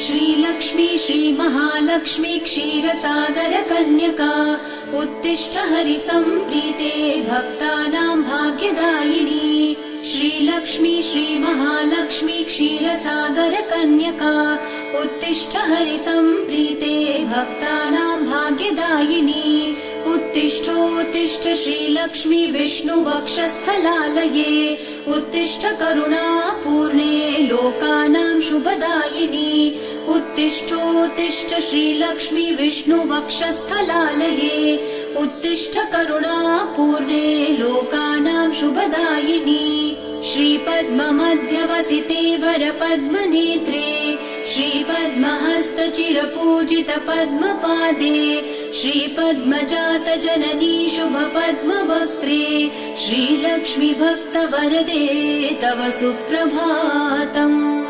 श्रीलक्ष्मी श्रीमहालक्ष्मी क्षीरसागर कन्यका उत्तिष्ठ हरिसम्प्रीते भक्तानां भाग्यदायिनी। श्रीलक्ष्मी श्रीमहालक्ष्मी क्षीरसागर कन्यका उत्तिष्ठ हरिसम्प्रीते भक्तानां भाग्यदायिनी। उत्तिष्ठोत्तिष्ठ श्रीलक्ष्मी विष्णुवक्षस्थलालये उत्तिष्ठ करुणापूर्णे लोकानां शुभदायिनी। उत्तिष्ठोत्तिष्ठ श्रीलक्ष्मी विष्णुवक्षस्थलालये उत्तिष्ठ करुणापूर्णे लोकानां शुभदायिनी। श्रीपद्ममध्यवसिते वरपद्मनेत्रे श्रीपद्महस्तचिरपूजित पद्मपादे श्रीपद्मजात जननी शुभपद्मवक्त्रे श्रीलक्ष्मी भक्तवरदे तव सुप्रभातम्।